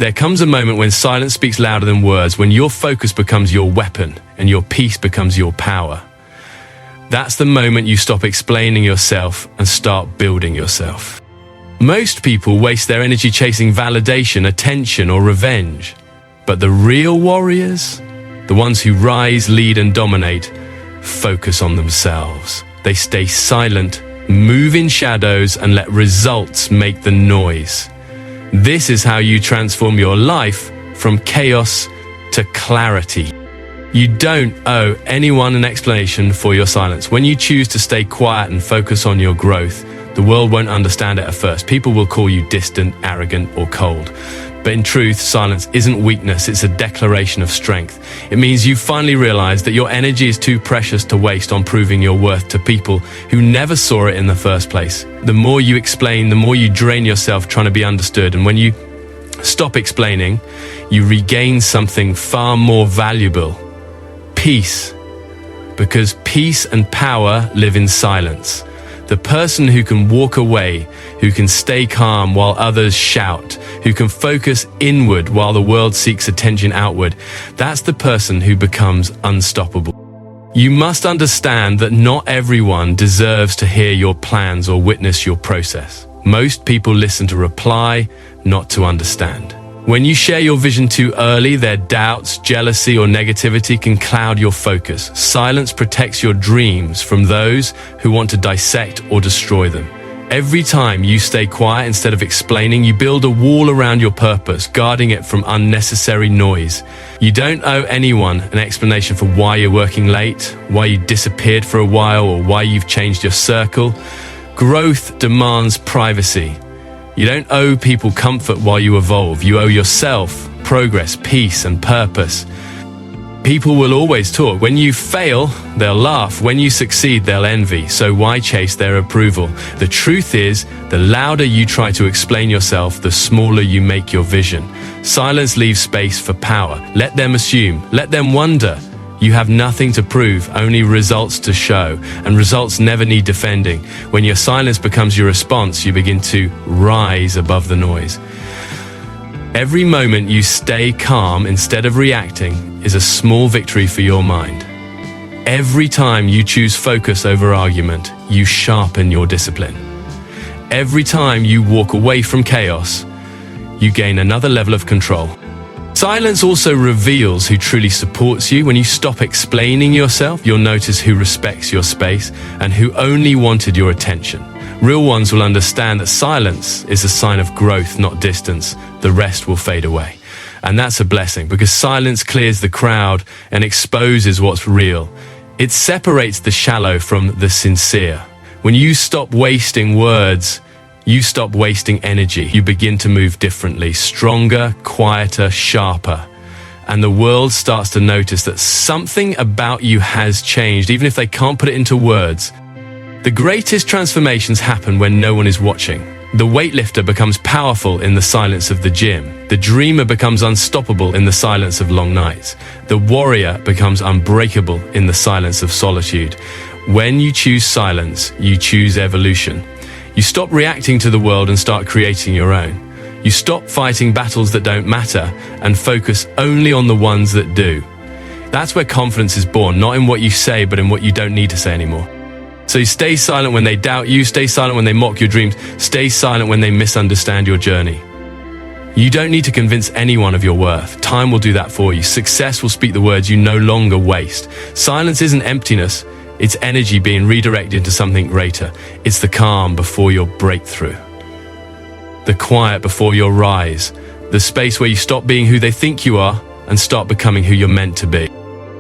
There comes a moment when silence speaks louder than words, when your focus becomes your weapon and your peace becomes your power. That's the moment you stop explaining yourself and start building yourself. Most people waste their energy chasing validation, attention, or revenge. But the real warriors, the ones who rise, lead, and dominate, focus on themselves. They stay silent, move in shadows, and let results make the noise. This is how you transform your life from chaos to clarity. You don't owe anyone an explanation for your silence. When you choose to stay quiet and focus on your growth, the world won't understand it at first. People will call you distant, arrogant, or cold. But in truth, silence isn't weakness, it's a declaration of strength. It means you finally realize that your energy is too precious to waste on proving your worth to people who never saw it in the first place. The more you explain, the more you drain yourself trying to be understood. And when you stop explaining, you regain something far more valuable: peace. Because peace and power live in silence. The person who can walk away, who can stay calm while others shout, who can focus inward while the world seeks attention outward, that's the person who becomes unstoppable. You must understand that not everyone deserves to hear your plans or witness your process. Most people listen to reply, not to understand. When you share your vision too early, their doubts, jealousy, or negativity can cloud your focus. Silence protects your dreams from those who want to dissect or destroy them. Every time you stay quiet instead of explaining, you build a wall around your purpose, guarding it from unnecessary noise. You don't owe anyone an explanation for why you're working late, why you disappeared for a while, or why you've changed your circle. Growth demands privacy. You don't owe people comfort while you evolve. You owe yourself progress, peace, and purpose. People will always talk. When you fail, they'll laugh. When you succeed, they'll envy. So why chase their approval? The truth is, the louder you try to explain yourself, the smaller you make your vision. Silence leaves space for power. Let them assume. Let them wonder. You have nothing to prove, only results to show, and results never need defending. When your silence becomes your response, you begin to rise above the noise. Every moment you stay calm instead of reacting is a small victory for your mind. Every time you choose focus over argument, you sharpen your discipline. Every time you walk away from chaos, you gain another level of control. Silence also reveals who truly supports you. When you stop explaining yourself, you'll notice who respects your space and who only wanted your attention. Real ones will understand that silence is a sign of growth, not distance. The rest will fade away. And that's a blessing, because silence clears the crowd and exposes what's real. It separates the shallow from the sincere. When you stop wasting words, you stop wasting energy. You begin to move differently, stronger, quieter, sharper. And the world starts to notice that something about you has changed, even if they can't put it into words. The greatest transformations happen when no one is watching. The weightlifter becomes powerful in the silence of the gym. The dreamer becomes unstoppable in the silence of long nights. The warrior becomes unbreakable in the silence of solitude. When you choose silence, you choose evolution. You stop reacting to the world and start creating your own. You stop fighting battles that don't matter and focus only on the ones that do. That's where confidence is born, not in what you say, but in what you don't need to say anymore. So stay silent when they doubt you, stay silent when they mock your dreams, stay silent when they misunderstand your journey. You don't need to convince anyone of your worth. Time will do that for you. Success will speak the words you no longer waste. Silence isn't emptiness. It's energy being redirected into something greater. It's the calm before your breakthrough. The quiet before your rise. The space where you stop being who they think you are and start becoming who you're meant to be.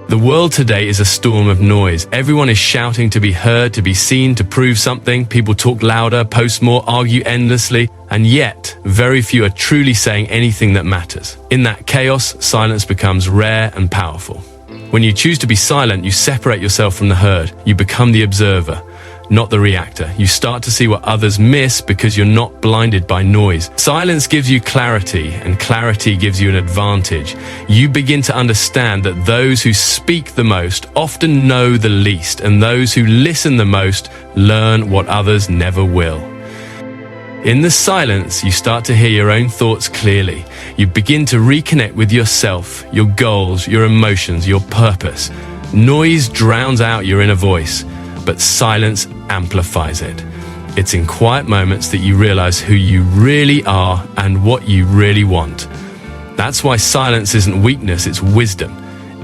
The world today is a storm of noise. Everyone is shouting to be heard, to be seen, to prove something. People talk louder, post more, argue endlessly, and yet very few are truly saying anything that matters. In that chaos, silence becomes rare and powerful. When you choose to be silent, you separate yourself from the herd. You become the observer, not the reactor. You start to see what others miss because you're not blinded by noise. Silence gives you clarity, and clarity gives you an advantage. You begin to understand that those who speak the most often know the least, and those who listen the most learn what others never will. In the silence, you start to hear your own thoughts clearly. You begin to reconnect with yourself, your goals, your emotions, your purpose. Noise drowns out your inner voice, but silence amplifies it. It's in quiet moments that you realize who you really are and what you really want. That's why silence isn't weakness, it's wisdom.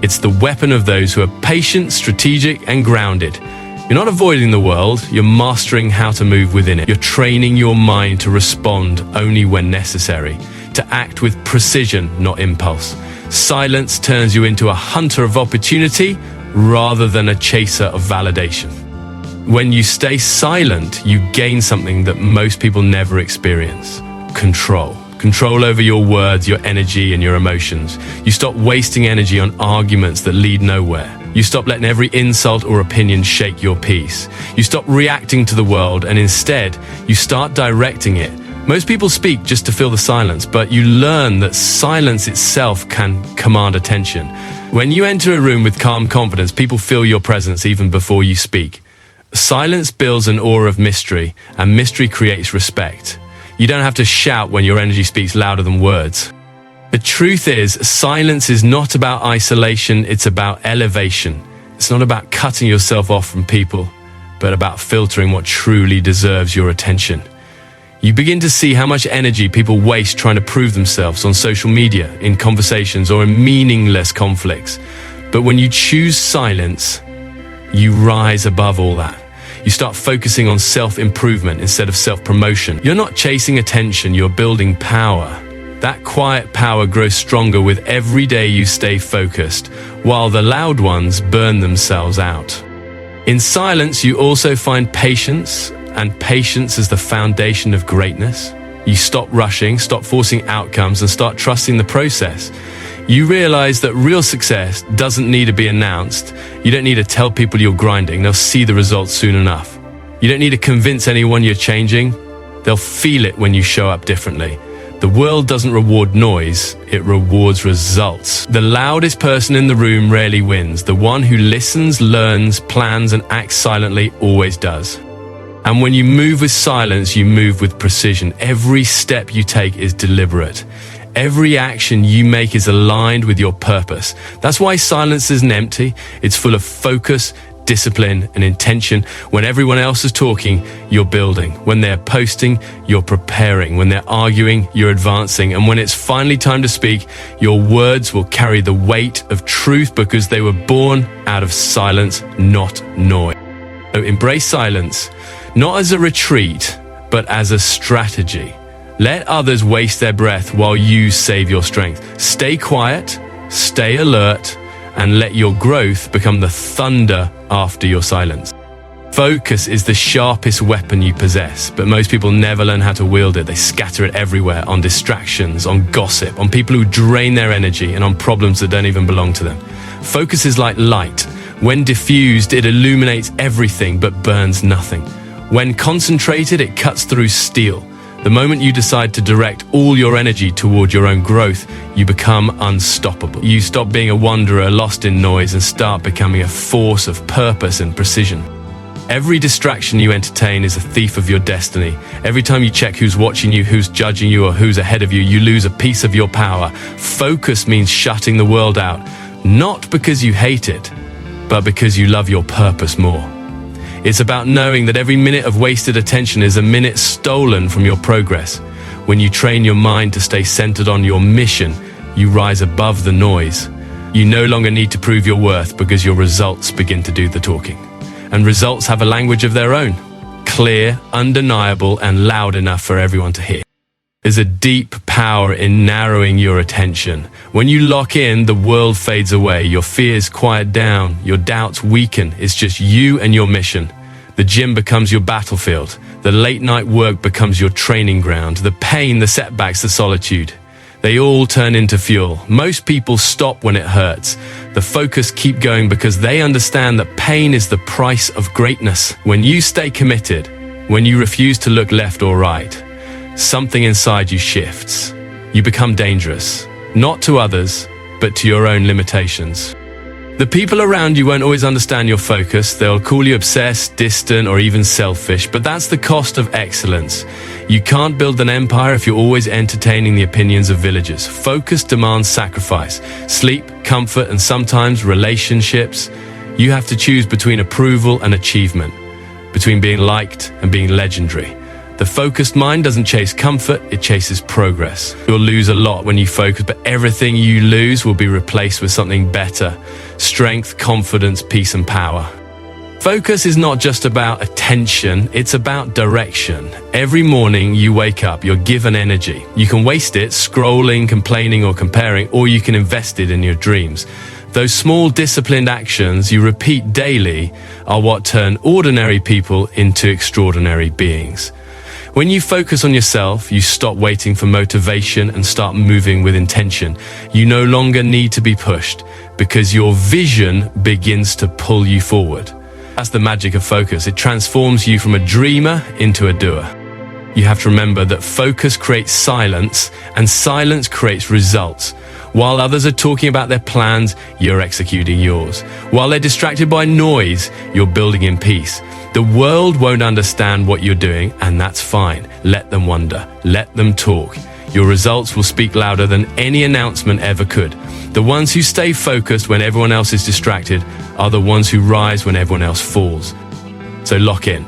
It's the weapon of those who are patient, strategic, and grounded. You're not avoiding the world, you're mastering how to move within it. You're training your mind to respond only when necessary, to act with precision, not impulse. Silence turns you into a hunter of opportunity rather than a chaser of validation. When you stay silent, you gain something that most people never experience: control. Control over your words, your energy, and your emotions. You stop wasting energy on arguments that lead nowhere. You stop letting every insult or opinion shake your peace. You stop reacting to the world, and instead, you start directing it. Most people speak just to fill the silence, but you learn that silence itself can command attention. When you enter a room with calm confidence, people feel your presence even before you speak. Silence builds an aura of mystery, and mystery creates respect. You don't have to shout when your energy speaks louder than words. The truth is, silence is not about isolation, it's about elevation. It's not about cutting yourself off from people, but about filtering what truly deserves your attention. You begin to see how much energy people waste trying to prove themselves on social media, in conversations, or in meaningless conflicts. But when you choose silence, you rise above all that. You start focusing on self-improvement instead of self-promotion. You're not chasing attention, you're building power. That quiet power grows stronger with every day you stay focused, while the loud ones burn themselves out. In silence, you also find patience, and patience is the foundation of greatness. You stop rushing, stop forcing outcomes, and start trusting the process. You realize that real success doesn't need to be announced. You don't need to tell people you're grinding. They'll see the results soon enough. You don't need to convince anyone you're changing. They'll feel it when you show up differently. The world doesn't reward noise, it rewards results. The loudest person in the room rarely wins. The one who listens, learns, plans, and acts silently always does. And when you move with silence, you move with precision. Every step you take is deliberate. Every action you make is aligned with your purpose. That's why silence isn't empty. It's full of focus, discipline, and intention. When everyone else is talking, you're building. When they're posting, you're preparing. When they're arguing, you're advancing. And when it's finally time to speak, your words will carry the weight of truth because they were born out of silence, not noise. So embrace silence, not as a retreat, but as a strategy. Let others waste their breath while you save your strength. Stay quiet, stay alert, and let your growth become the thunder after your silence. Focus is the sharpest weapon you possess, but most people never learn how to wield it. They scatter it everywhere, on distractions, on gossip, on people who drain their energy, and on problems that don't even belong to them. Focus is like light. When diffused, it illuminates everything but burns nothing. When concentrated, it cuts through steel. The moment you decide to direct all your energy toward your own growth, you become unstoppable. You stop being a wanderer lost in noise and start becoming a force of purpose and precision. Every distraction you entertain is a thief of your destiny. Every time you check who's watching you, who's judging you, or who's ahead of you, you lose a piece of your power. Focus means shutting the world out, not because you hate it, but because you love your purpose more. It's about knowing that every minute of wasted attention is a minute stolen from your progress. When you train your mind to stay centered on your mission, you rise above the noise. You no longer need to prove your worth because your results begin to do the talking. And results have a language of their own, clear, undeniable, and loud enough for everyone to hear. There's a deep power in narrowing your attention. When you lock in, the world fades away. Your fears quiet down. Your doubts weaken. It's just you and your mission. The gym becomes your battlefield. The late night work becomes your training ground. The pain, the setbacks, the solitude. They all turn into fuel. Most people stop when it hurts. The focus keep going because they understand that pain is the price of greatness. When you stay committed, when you refuse to look left or right, something inside you shifts. You become dangerous, not to others, but to your own limitations. The people around you won't always understand your focus. They'll call you obsessed, distant, or even selfish, but that's the cost of excellence. You can't build an empire if you're always entertaining the opinions of villagers. Focus demands sacrifice, sleep, comfort, and sometimes relationships. You have to choose between approval and achievement, between being liked and being legendary. The focused mind doesn't chase comfort, it chases progress. You'll lose a lot when you focus, but everything you lose will be replaced with something better. Strength, confidence, peace, and power. Focus is not just about attention, it's about direction. Every morning you wake up, you're given energy. You can waste it scrolling, complaining, or comparing, or you can invest it in your dreams. Those small disciplined actions you repeat daily are what turn ordinary people into extraordinary beings. When you focus on yourself, you stop waiting for motivation and start moving with intention. You no longer need to be pushed because your vision begins to pull you forward. That's the magic of focus. It transforms you from a dreamer into a doer. You have to remember that focus creates silence and silence creates results. While others are talking about their plans, you're executing yours. While they're distracted by noise, you're building in peace. The world won't understand what you're doing, and that's fine. Let them wonder. Let them talk. Your results will speak louder than any announcement ever could. The ones who stay focused when everyone else is distracted are the ones who rise when everyone else falls. So lock in.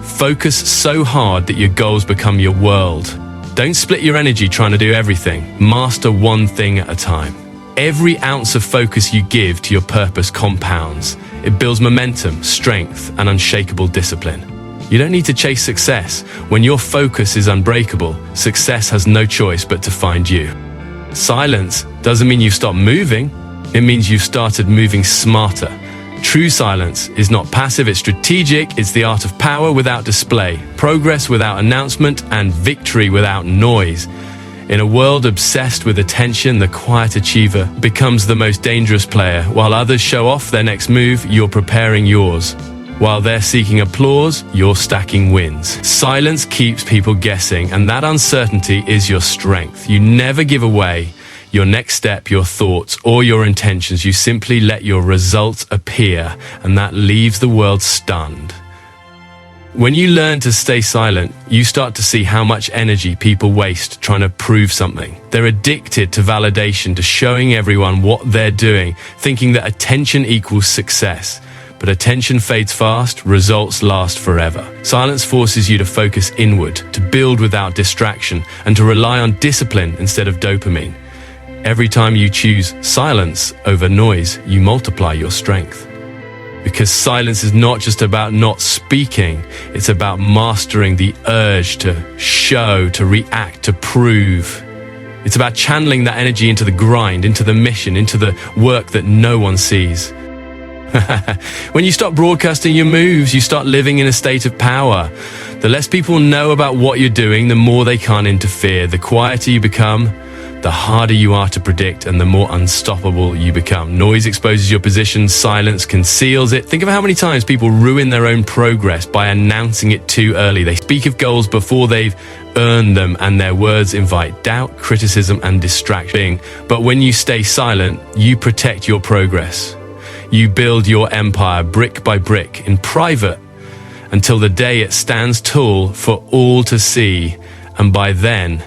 Focus so hard that your goals become your world. Don't split your energy trying to do everything. Master one thing at a time. Every ounce of focus you give to your purpose compounds. It builds momentum, strength, and unshakable discipline. You don't need to chase success. When your focus is unbreakable, success has no choice but to find you. Silence doesn't mean you've stopped moving. It means you've started moving smarter. True silence is not passive, it's strategic. It's the art of power without display, progress without announcement, and victory without noise. In a world obsessed with attention, the quiet achiever becomes the most dangerous player. While others show off their next move, you're preparing yours. While they're seeking applause, you're stacking wins. Silence keeps people guessing, and that uncertainty is your strength. You never give away your next step, your thoughts, or your intentions. You simply let your results appear, and that leaves the world stunned. When you learn to stay silent, you start to see how much energy people waste trying to prove something. They're addicted to validation, to showing everyone what they're doing, thinking that attention equals success. But attention fades fast, results last forever. Silence forces you to focus inward, to build without distraction, and to rely on discipline instead of dopamine. Every time you choose silence over noise, you multiply your strength. Because silence is not just about not speaking, it's about mastering the urge to show, to react, to prove. It's about channeling that energy into the grind, into the mission, into the work that no one sees. When you stop broadcasting your moves, you start living in a state of power. The less people know about what you're doing, the more they can't interfere. The quieter you become, the harder you are to predict, and the more unstoppable you become. Noise exposes your position, silence conceals it. Think of how many times people ruin their own progress by announcing it too early. They speak of goals before they've earned them, and their words invite doubt, criticism, and distraction. But when you stay silent, you protect your progress. You build your empire brick by brick in private until the day it stands tall for all to see, and by then,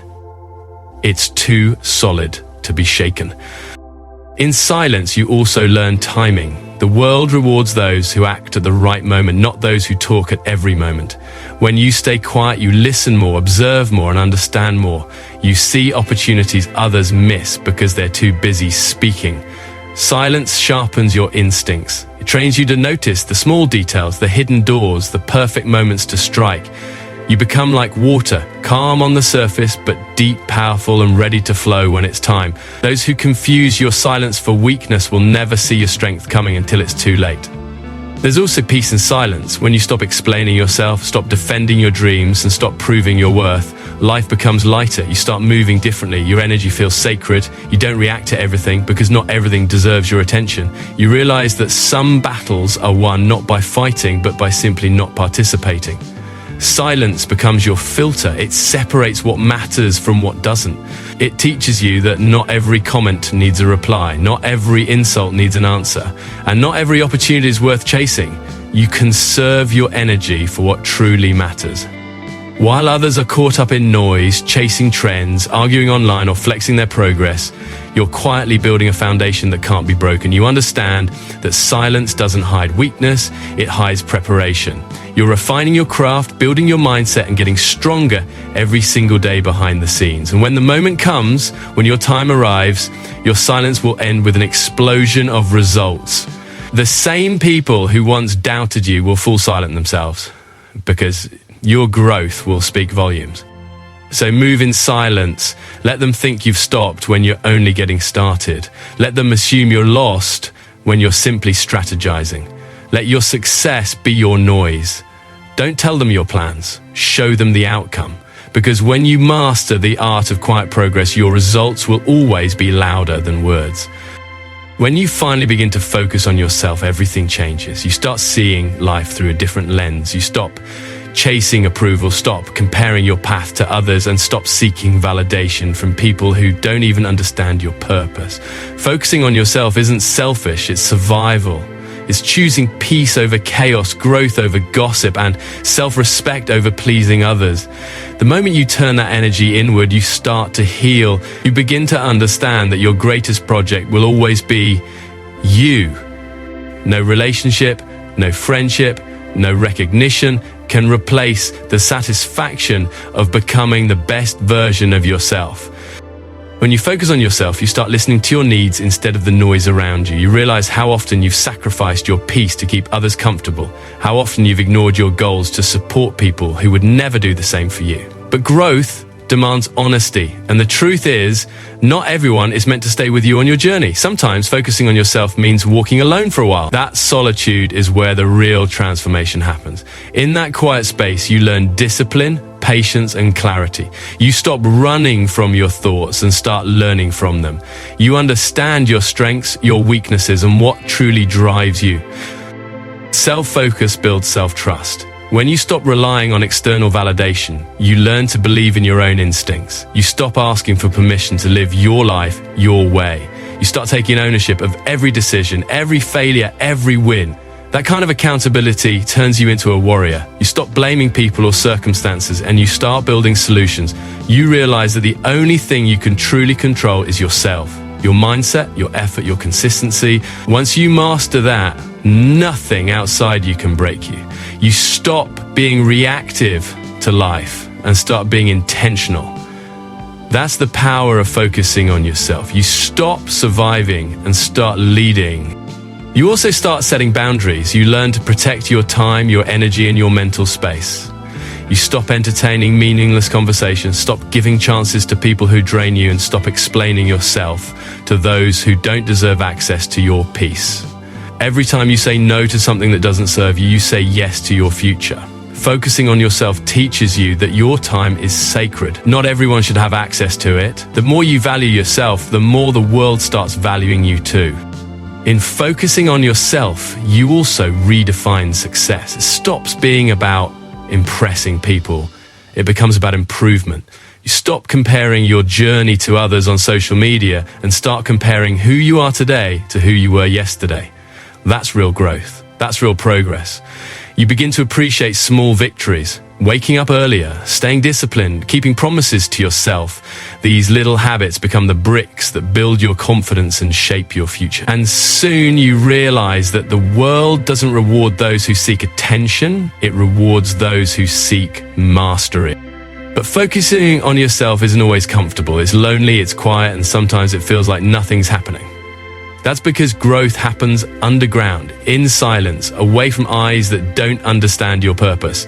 it's too solid to be shaken. In silence, you also learn timing. The world rewards those who act at the right moment, not those who talk at every moment. When you stay quiet, you listen more, observe more, and understand more. You see opportunities others miss because they're too busy speaking. Silence sharpens your instincts. It trains you to notice the small details, the hidden doors, the perfect moments to strike. You become like water, calm on the surface, but deep, powerful, and ready to flow when it's time. Those who confuse your silence for weakness will never see your strength coming until it's too late. There's also peace in silence. When you stop explaining yourself, stop defending your dreams, and stop proving your worth, life becomes lighter. You start moving differently. Your energy feels sacred. You don't react to everything because not everything deserves your attention. You realize that some battles are won not by fighting, but by simply not participating. Silence becomes your filter. It separates what matters from what doesn't. It teaches you that not every comment needs a reply, not every insult needs an answer, and not every opportunity is worth chasing. You conserve your energy for what truly matters. While others are caught up in noise, chasing trends, arguing online, or flexing their progress, you're quietly building a foundation that can't be broken. You understand that silence doesn't hide weakness, it hides preparation. You're refining your craft, building your mindset, and getting stronger every single day behind the scenes. And when the moment comes, when your time arrives, your silence will end with an explosion of results. The same people who once doubted you will fall silent themselves, because your growth will speak volumes. So move in silence. Let them think you've stopped when you're only getting started. Let them assume you're lost when you're simply strategizing. Let your success be your noise. Don't tell them your plans. Show them the outcome. Because when you master the art of quiet progress, your results will always be louder than words. When you finally begin to focus on yourself, everything changes. You start seeing life through a different lens. You stop chasing approval, stop comparing your path to others, and stop seeking validation from people who don't even understand your purpose. Focusing on yourself isn't selfish, it's survival. It's choosing peace over chaos, growth over gossip, and self-respect over pleasing others. The moment you turn that energy inward, you start to heal. You begin to understand that your greatest project will always be you. No relationship, no friendship, no recognition can replace the satisfaction of becoming the best version of yourself. When you focus on yourself, you start listening to your needs instead of the noise around you. You realize how often you've sacrificed your peace to keep others comfortable, how often you've ignored your goals to support people who would never do the same for you. But growth demands honesty, and the truth is, not everyone is meant to stay with you on your journey. Sometimes focusing on yourself means walking alone for a while. That solitude is where the real transformation happens. In that quiet space, you learn discipline, patience, and clarity. You stop running from your thoughts and start learning from them. You understand your strengths, your weaknesses, and what truly drives you. Self-focus builds self-trust. When you stop relying on external validation, you learn to believe in your own instincts. You stop asking for permission to live your life your way. You start taking ownership of every decision, every failure, every win. That kind of accountability turns you into a warrior. You stop blaming people or circumstances and you start building solutions. You realize that the only thing you can truly control is yourself, your mindset, your effort, your consistency. Once you master that, nothing outside you can break you. You stop being reactive to life and start being intentional. That's the power of focusing on yourself. You stop surviving and start leading. You also start setting boundaries. You learn to protect your time, your energy, and your mental space. You stop entertaining meaningless conversations, stop giving chances to people who drain you, and stop explaining yourself to those who don't deserve access to your peace. Every time you say no to something that doesn't serve you, you say yes to your future. Focusing on yourself teaches you that your time is sacred. Not everyone should have access to it. The more you value yourself, the more the world starts valuing you too. In focusing on yourself, you also redefine success. It stops being about impressing people. It becomes about improvement. You stop comparing your journey to others on social media and start comparing who you are today to who you were yesterday. That's real growth. That's real progress. You begin to appreciate small victories, waking up earlier, staying disciplined, keeping promises to yourself. These little habits become the bricks that build your confidence and shape your future. And soon you realize that the world doesn't reward those who seek attention, it rewards those who seek mastery. But focusing on yourself isn't always comfortable. It's lonely, it's quiet, and sometimes it feels like nothing's happening. That's because growth happens underground, in silence, away from eyes that don't understand your purpose.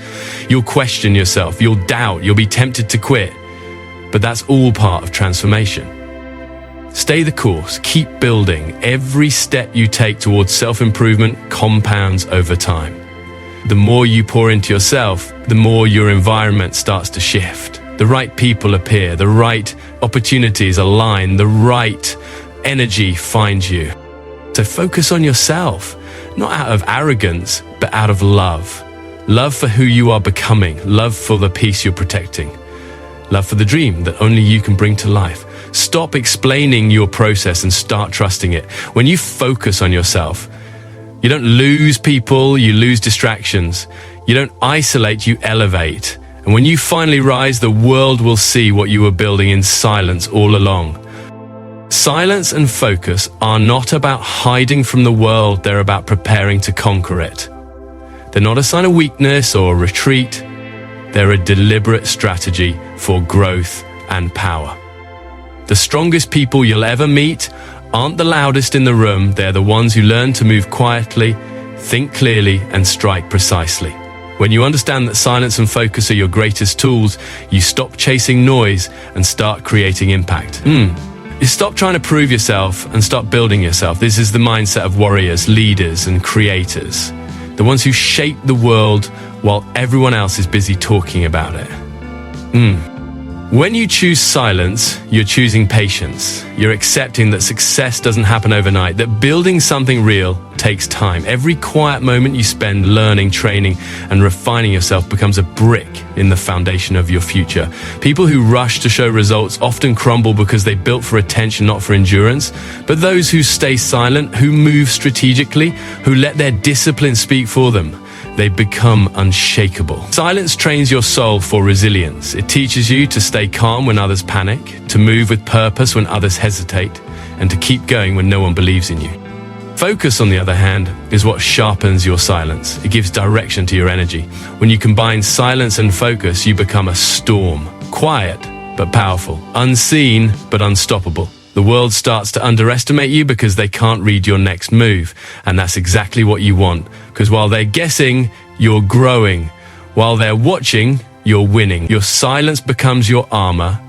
You'll question yourself, you'll doubt, you'll be tempted to quit. But that's all part of transformation. Stay the course, keep building. Every step you take towards self-improvement compounds over time. The more you pour into yourself, the more your environment starts to shift. The right people appear, the right opportunities align, the right energy finds you. So focus on yourself, not out of arrogance, but out of love. Love for who you are becoming. Love for the peace you're protecting. Love for the dream that only you can bring to life. Stop explaining your process and start trusting it. When you focus on yourself, you don't lose people, you lose distractions. You don't isolate, you elevate. And when you finally rise, the world will see what you were building in silence all along. Silence and focus are not about hiding from the world, they're about preparing to conquer it. They're not a sign of weakness or retreat. They're a deliberate strategy for growth and power. The strongest people you'll ever meet aren't the loudest in the room. They're the ones who learn to move quietly, think clearly, and strike precisely. When you understand that silence and focus are your greatest tools, you stop chasing noise and start creating impact. You stop trying to prove yourself and start building yourself. This is the mindset of warriors, leaders, and creators. The ones who shape the world while everyone else is busy talking about it. When you choose silence, you're choosing patience. You're accepting that success doesn't happen overnight, that building something real takes time. Every quiet moment you spend learning, training, and refining yourself becomes a brick in the foundation of your future. People who rush to show results often crumble because they built for attention, not for endurance. But those who stay silent, who move strategically, who let their discipline speak for them, they become unshakable. Silence trains your soul for resilience. It teaches you to stay calm when others panic, to move with purpose when others hesitate, and to keep going when no one believes in you. Focus, on the other hand, is what sharpens your silence. It gives direction to your energy. When you combine silence and focus, you become a storm. Quiet, but powerful. Unseen, but unstoppable. The world starts to underestimate you because they can't read your next move. And that's exactly what you want. Because while they're guessing, you're growing. While they're watching, you're winning. Your silence becomes your armor.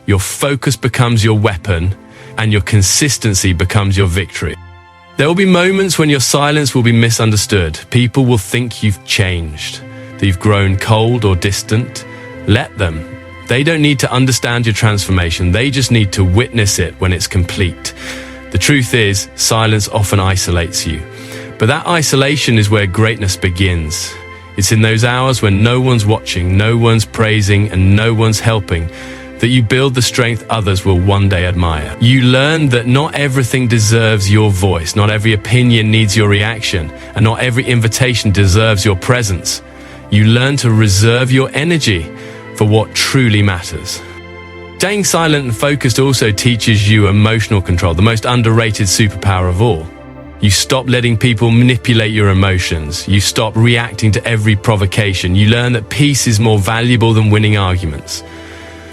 Your focus becomes your weapon. And your consistency becomes your victory. There will be moments when your silence will be misunderstood. People will think you've changed, that you've grown cold or distant. Let them. They don't need to understand your transformation. They just need to witness it when it's complete. The truth is, silence often isolates you. But that isolation is where greatness begins. It's in those hours when no one's watching, no one's praising, and no one's helping, that you build the strength others will one day admire. You learn that not everything deserves your voice, not every opinion needs your reaction, and not every invitation deserves your presence. You learn to reserve your energy for what truly matters. Staying silent and focused also teaches you emotional control, the most underrated superpower of all. You stop letting people manipulate your emotions. You stop reacting to every provocation. You learn that peace is more valuable than winning arguments.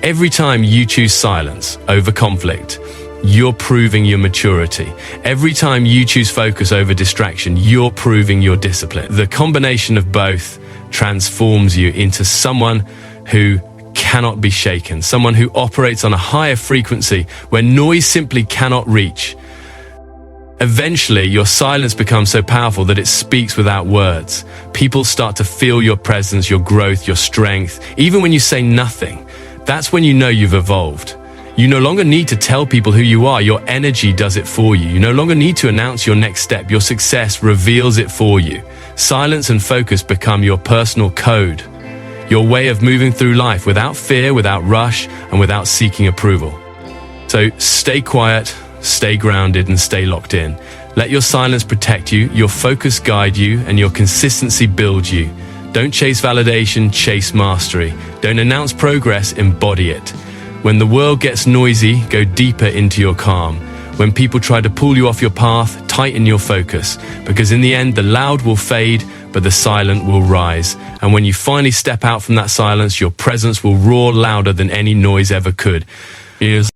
Every time you choose silence over conflict, you're proving your maturity. Every time you choose focus over distraction, you're proving your discipline. The combination of both transforms you into someone who cannot be shaken, someone who operates on a higher frequency where noise simply cannot reach. Eventually, your silence becomes so powerful that it speaks without words. People start to feel your presence, your growth, your strength, even when you say nothing. That's when you know you've evolved. You no longer need to tell people who you are. Your energy does it for you. You no longer need to announce your next step. Your success reveals it for you. Silence and focus become your personal code, your way of moving through life without fear, without rush, and without seeking approval. So stay quiet, stay grounded, and stay locked in. Let your silence protect you, your focus guide you, and your consistency build you. Don't chase validation, chase mastery. Don't announce progress, embody it. When the world gets noisy, go deeper into your calm. When people try to pull you off your path, tighten your focus. Because in the end, the loud will fade, but the silent will rise. And when you finally step out from that silence, your presence will roar louder than any noise ever could. Is